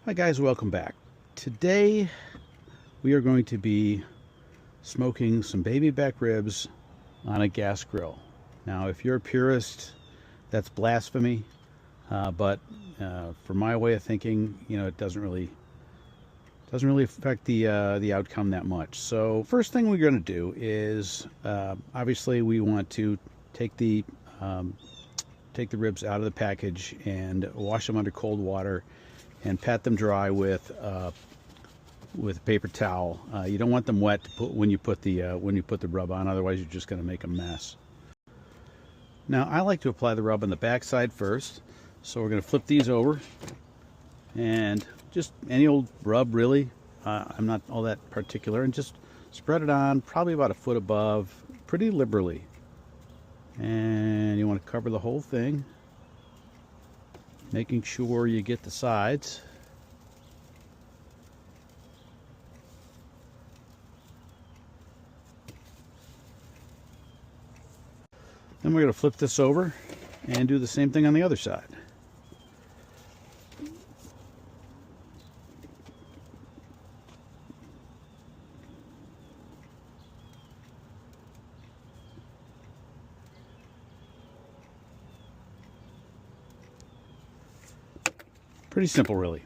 Hi guys, welcome back. Today we are going to be smoking some baby back ribs on a gas grill. Now if you're a purist, that's blasphemy, but for my way of thinking, it doesn't really affect the outcome that much. So first thing we're going to do is obviously we want to take the ribs out of the package and wash them under cold water and pat them dry with a paper towel. You don't want them wet when you put the rub on, otherwise you're just going to make a mess. Now I like to apply the rub on the back side first, so we're going to flip these over and just any old rub really. I'm not all that particular, and just spread it on probably about a foot above pretty liberally, and you want to cover the whole thing, making sure you get the sides. Then we're going to flip this over and do the same thing on the other side. Pretty simple, really.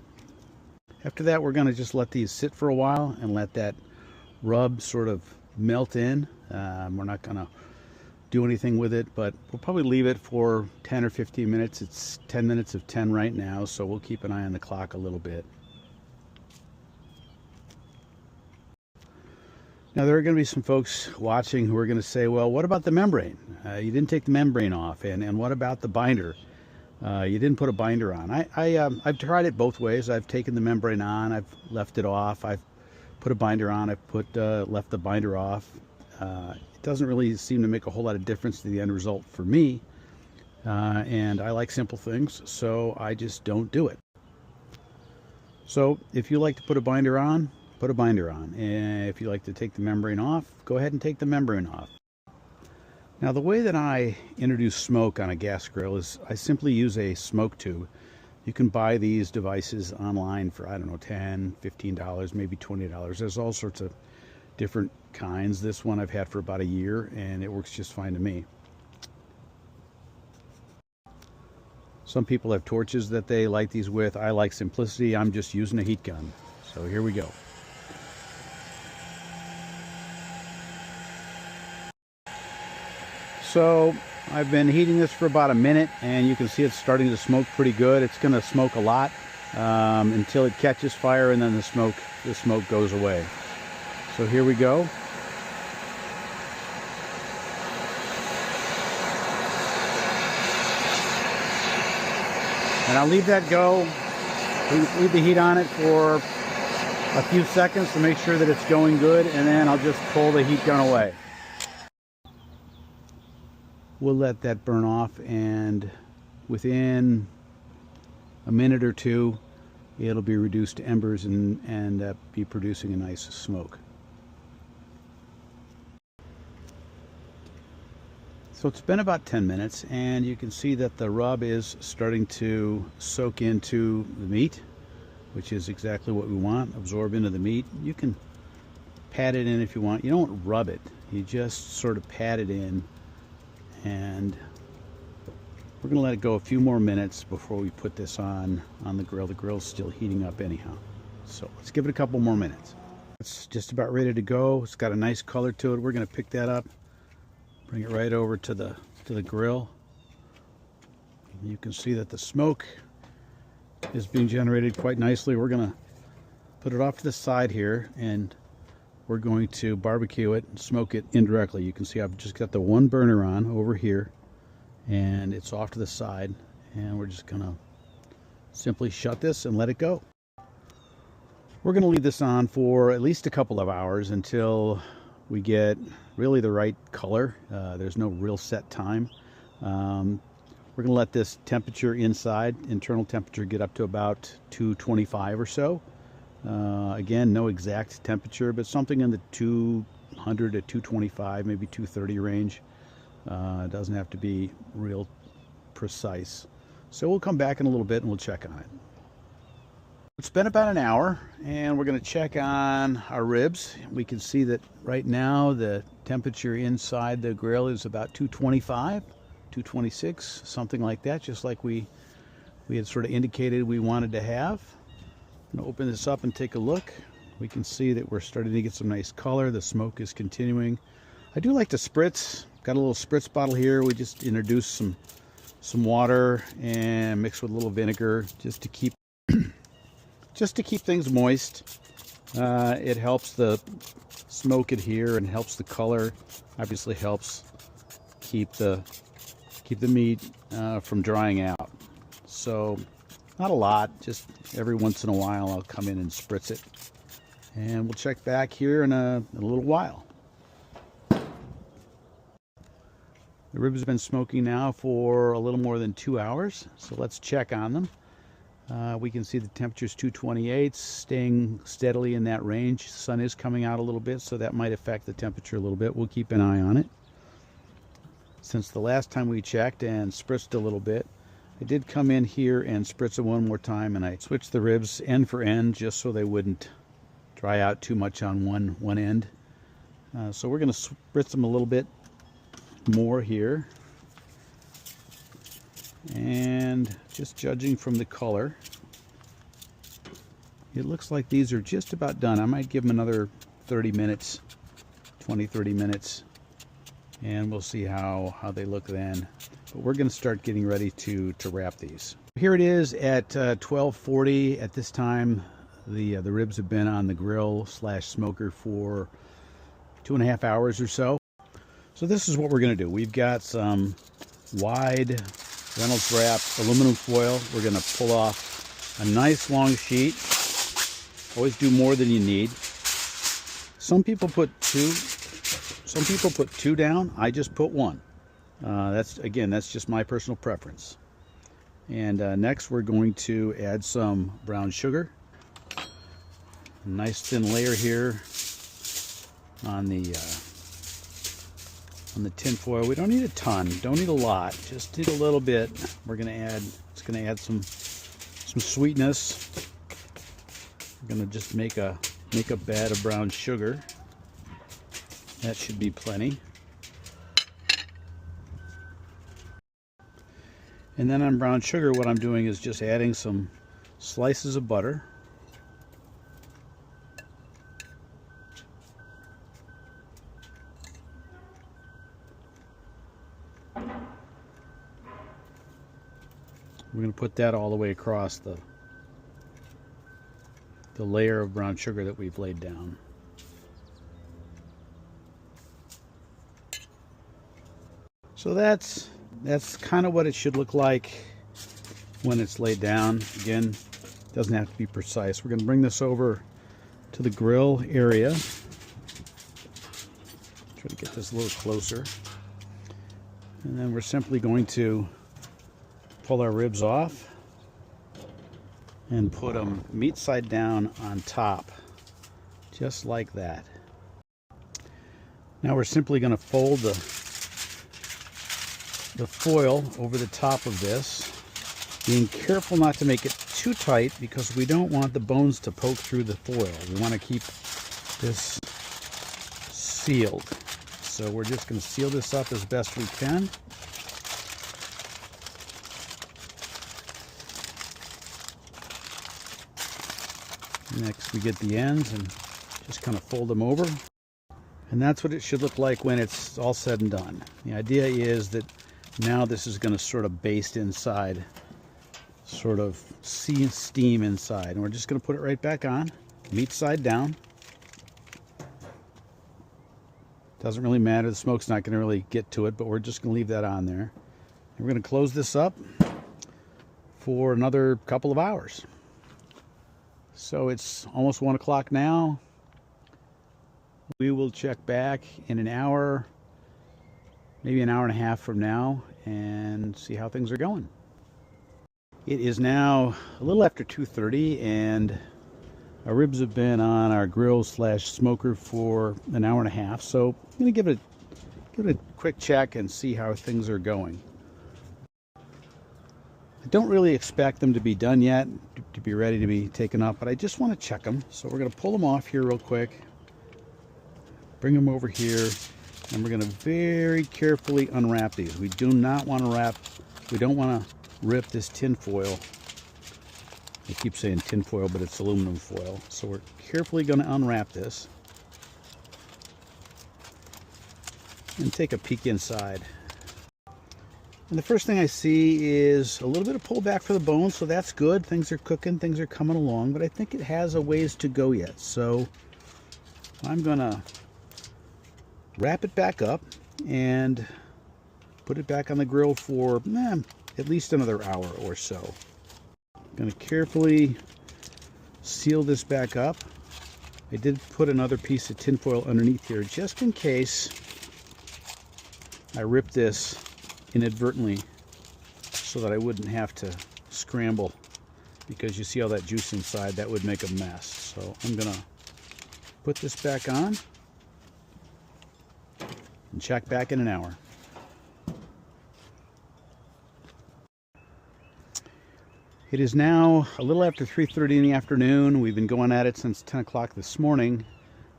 After that, we're going to just let these sit for a while and let that rub sort of melt in. We're not going to do anything with it, but we'll probably leave it for 10 or 15 minutes. It's 10 minutes of 10 right now, so we'll keep an eye on the clock a little bit. Now, there are going to be some folks watching who are going to say, well, what about the membrane? You didn't take the membrane off, and what about the binder? You didn't put a binder on. I've tried it both ways. I've taken the membrane on, I've left it off, I've put a binder on, I've left the binder off. It doesn't really seem to make a whole lot of difference to the end result for me, and I like simple things, so I just don't do it. So if you like to put a binder on, put a binder on, and if you like to take the membrane off, go ahead and take the membrane off. Now, the way that I introduce smoke on a gas grill is I simply use a smoke tube. You can buy these devices online for, I don't know, $10, $15, maybe $20. There's all sorts of different kinds. This one I've had for about a year, and it works just fine to me. Some people have torches that they light these with. I like simplicity. I'm just using a heat gun. So here we go. So I've been heating this for about a minute, and you can see it's starting to smoke pretty good. It's going to smoke a lot until it catches fire, and then the smoke goes away. So here we go. And I'll leave that go. Leave the heat on it for a few seconds to make sure that it's going good, and then I'll just pull the heat gun away. We'll let that burn off, and within a minute or two, it'll be reduced to embers and be producing a nice smoke. So it's been about 10 minutes, and you can see that the rub is starting to soak into the meat, which is exactly what we want, absorb into the meat. You can pat it in if you want. You don't rub it, you just sort of pat it in. And we're going to let it go a few more minutes before we put this on the grill. The grill's still heating up anyhow. So let's give it a couple more minutes. It's just about ready to go. It's got a nice color to it. We're going to pick that up, bring it right over to the grill. You can see that the smoke is being generated quite nicely. We're going to put it off to the side here, and we're going to barbecue it and smoke it indirectly. You can see I've just got the one burner on over here, and it's off to the side, and we're just gonna simply shut this and let it go. We're gonna leave this on for at least a couple of hours until we get really the right color. There's no real set time. We're gonna let this temperature inside, internal temperature, get up to about 225 or so. Again, no exact temperature, but something in the 200 to 225, maybe 230 range. It doesn't have to be real precise. So we'll come back in a little bit and we'll check on it. It's been about an hour, and we're going to check on our ribs. We can see that right now the temperature inside the grill is about 225, 226, something like that, just like we had sort of indicated we wanted to have. I'm going to open this up and take a look. We can see that we're starting to get some nice color. The smoke is continuing. I do like to spritz. Got a little spritz bottle here. We just introduced some water and mix with a little vinegar just to keep things moist. It helps the smoke adhere and helps the color. Obviously helps keep the meat from drying out. So not a lot, just every once in a while I'll come in and spritz it. And we'll check back here in a little while. The ribs have been smoking now for a little more than 2 hours, so let's check on them. We can see the temperature's 228, staying steadily in that range. The sun is coming out a little bit, so that might affect the temperature a little bit. We'll keep an eye on it. Since the last time we checked and spritzed a little bit, I did come in here and spritz it one more time, and I switched the ribs end for end just so they wouldn't dry out too much on one end. So we're going to spritz them a little bit more here. And just judging from the color, it looks like these are just about done. I might give them another 30 minutes, 20-30 minutes, and we'll see how they look then. But we're going to start getting ready to wrap these. Here it is at 12:40. At this time, the ribs have been on the grill / smoker for 2.5 hours or so. So this is what we're going to do. We've got some wide Reynolds wrap aluminum foil. We're going to pull off a nice long sheet. Always do more than you need. Some people put two down. I just put one. That's just my personal preference. And next we're going to add some brown sugar. A nice thin layer here on the tin foil. We don't need a ton, don't need a lot, just need a little bit. We're going to add, it's going to add some sweetness. We're going to just make a bed of brown sugar. That should be plenty. And then on brown sugar, what I'm doing is just adding some slices of butter. We're going to put that all the way across the layer of brown sugar that we've laid down. So that's kind of what it should look like when it's laid down. Again, it doesn't have to be precise. We're going to bring this over to the grill area. Try to get this a little closer. And then we're simply going to pull our ribs off and put them meat side down on top, just like that. Now we're simply going to fold the foil over the top of this, being careful not to make it too tight because we don't want the bones to poke through the foil. We want to keep this sealed. So we're just going to seal this up as best we can. Next we get the ends and just kind of fold them over. And that's what it should look like when it's all said and done. The idea is that now this is going to sort of baste inside, sort of see steam inside. And we're just going to put it right back on, meat side down. Doesn't really matter, the smoke's not going to really get to it, but we're just going to leave that on there. And we're going to close this up for another couple of hours. So it's almost 1 o'clock now. We will check back in an hour, maybe an hour and a half from now, and see how things are going. It is now a little after 2:30, and our ribs have been on our grill / smoker for an hour and a half. So I'm going to give it a quick check and see how things are going. I don't really expect them to be done yet to be ready to be taken up, but I just want to check them. So we're going to pull them off here real quick, bring them over here, and we're going to very carefully unwrap these. We do not want to we don't want to rip this tin foil. I keep saying tin foil, but it's aluminum foil. So we're carefully going to unwrap this and take a peek inside. And the first thing I see is a little bit of pullback for the bones, so that's good. Things are cooking, things are coming along, but I think it has a ways to go yet. So I'm gonna wrap it back up and put it back on the grill for at least another hour or so. I'm gonna carefully seal this back up. I did put another piece of tin foil underneath here just in case I rip this inadvertently, so that I wouldn't have to scramble, because you see all that juice inside, that would make a mess. So I'm gonna put this back on and check back in an hour. It is now a little after 3:30 in the afternoon. We've been going at it since 10 o'clock this morning.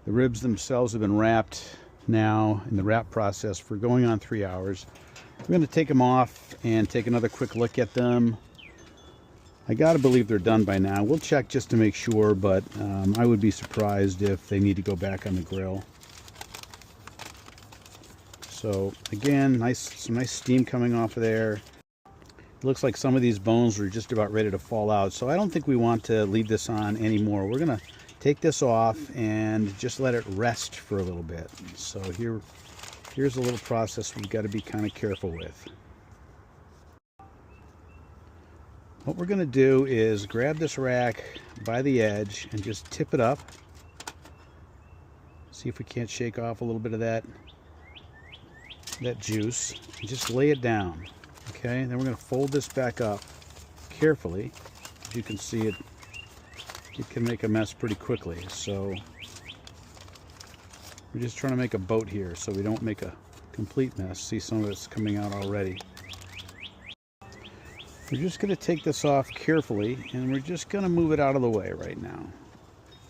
The ribs themselves have been wrapped now in the wrap process for going on 3 hours. We're going to take them off and take another quick look at them. I got to believe they're done by now. We'll check just to make sure, but I would be surprised if they need to go back on the grill. So again, some nice steam coming off of there. It looks like some of these bones are just about ready to fall out, so I don't think we want to leave this on anymore. We're going to take this off and just let it rest for a little bit. So here's a little process we've got to be kind of careful with. What we're going to do is grab this rack by the edge and just tip it up. See if we can't shake off a little bit of that juice. And just lay it down. Okay, then we're going to fold this back up carefully. As you can see, it can make a mess pretty quickly. So we're just trying to make a boat here so we don't make a complete mess. See, some of it's coming out already. We're just going to take this off carefully, and we're just going to move it out of the way right now.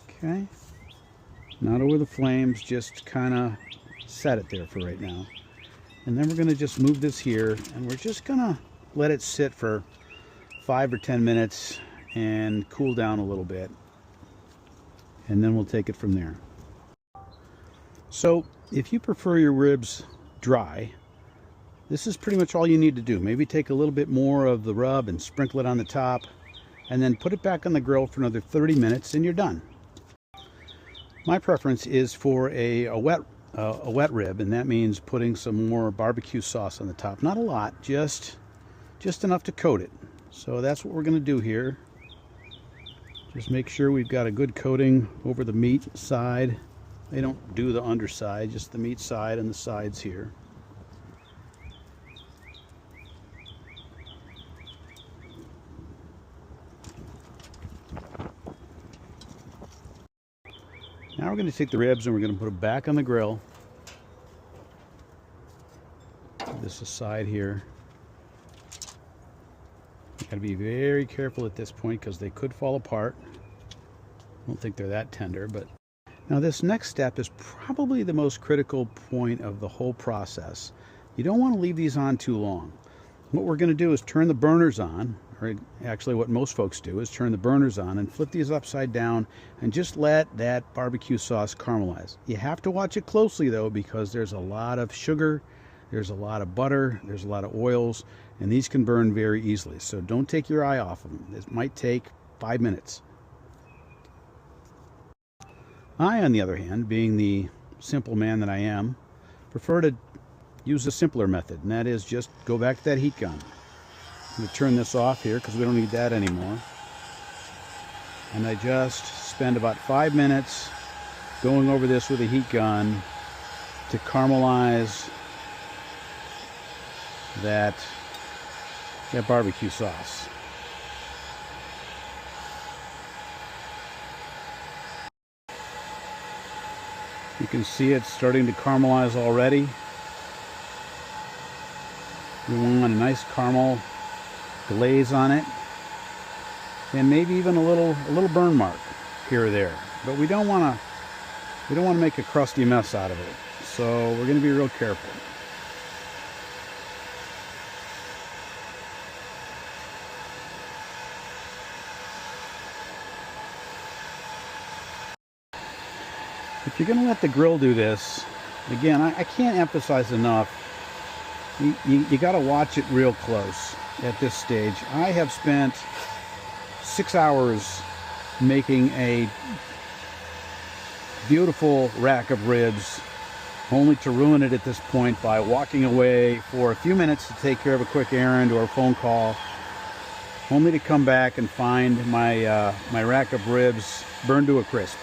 Okay? Not over the flames, just kind of set it there for right now. And then we're going to just move this here, and we're just going to let it sit for 5 or 10 minutes and cool down a little bit. And then we'll take it from there. So if you prefer your ribs dry, this is pretty much all you need to do. Maybe take a little bit more of the rub and sprinkle it on the top, and then put it back on the grill for another 30 minutes and you're done. My preference is for a wet rib, and that means putting some more barbecue sauce on the top. Not a lot, just enough to coat it. So that's what we're going to do here. Just make sure we've got a good coating over the meat side. They don't do the underside, just the meat side and the sides here. Now we're going to take the ribs and we're going to put them back on the grill. Put this aside here. You got to be very careful at this point because they could fall apart. I don't think they're that tender, but now this next step is probably the most critical point of the whole process. You don't want to leave these on too long. What we're going to do is turn the burners on, or actually what most folks do is turn the burners on and flip these upside down and just let that barbecue sauce caramelize. You have to watch it closely though, because there's a lot of sugar, there's a lot of butter, there's a lot of oils, and these can burn very easily. So don't take your eye off them. It might take 5 minutes. I, on the other hand, being the simple man that I am, prefer to use the simpler method, and that is just go back to that heat gun. I'm going to turn this off here because we don't need that anymore. And I just spend about 5 minutes going over this with a heat gun to caramelize that barbecue sauce. You can see it's starting to caramelize already. We want a nice caramel glaze on it. and maybe even a little burn mark here or there. But we don't want to make a crusty mess out of it. So we're going to be real careful. If you're going to let the grill do this, again, I can't emphasize enough, you got to watch it real close at this stage. I have spent 6 hours making a beautiful rack of ribs, only to ruin it at this point by walking away for a few minutes to take care of a quick errand or a phone call, only to come back and find my my rack of ribs burned to a crisp.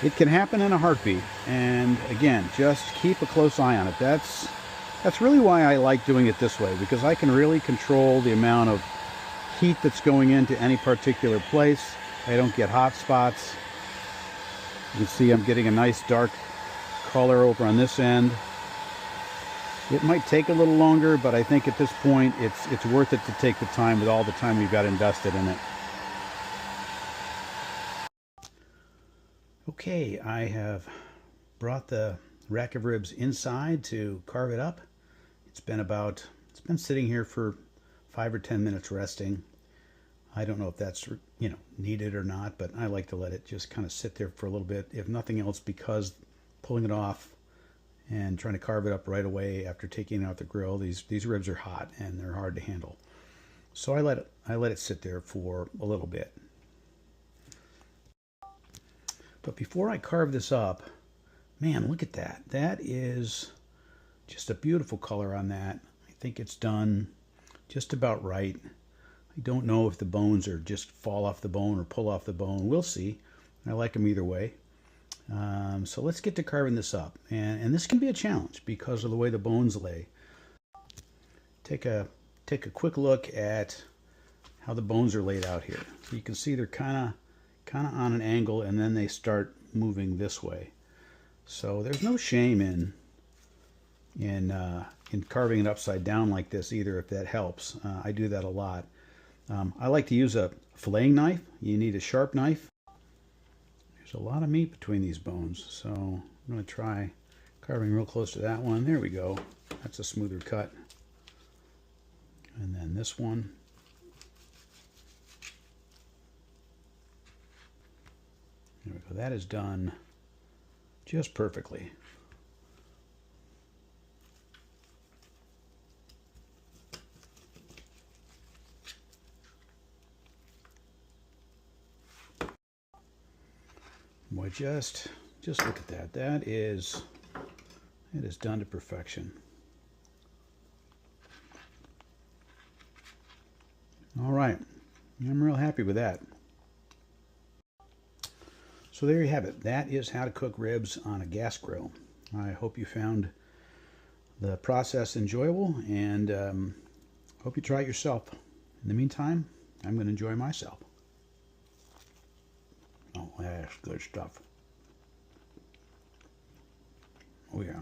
It can happen in a heartbeat, and again, just keep a close eye on it. That's really why I like doing it this way, because I can really control the amount of heat that's going into any particular place. I don't get hot spots. You can see I'm getting a nice dark color over on this end. It might take a little longer, but I think at this point it's worth it to take the time with all the time we've got invested in it. Okay, I have brought the rack of ribs inside to carve it up. It's been sitting here for 5 or 10 minutes resting. I don't know if that's, needed or not, but I like to let it just kind of sit there for a little bit, if nothing else, because pulling it off and trying to carve it up right away after taking it out the grill, these ribs are hot and they're hard to handle. So I let it sit there for a little bit. But before I carve this up, man, look at that. That is just a beautiful color on that. I think it's done just about right. I don't know if the bones are just fall off the bone or pull off the bone. We'll see. I like them either way. So let's get to carving this up. And this can be a challenge because of the way the bones lay. Take a quick look at how the bones are laid out here. So you can see they're kind of on an angle, and then they start moving this way. So there's no shame in carving it upside down like this either, if that helps. I do that a lot. I like to use a filleting knife. You need a sharp knife. There's a lot of meat between these bones, so I'm going to try carving real close to that one. There we go. That's a smoother cut. And then this one. There we go. That is done just perfectly. Boy, just look at that. It is done to perfection. All right. I'm real happy with that. So there you have it. That is how to cook ribs on a gas grill. I hope you found the process enjoyable, and hope you try it yourself. In the meantime, I'm going to enjoy myself. Oh, that's good stuff. Oh yeah.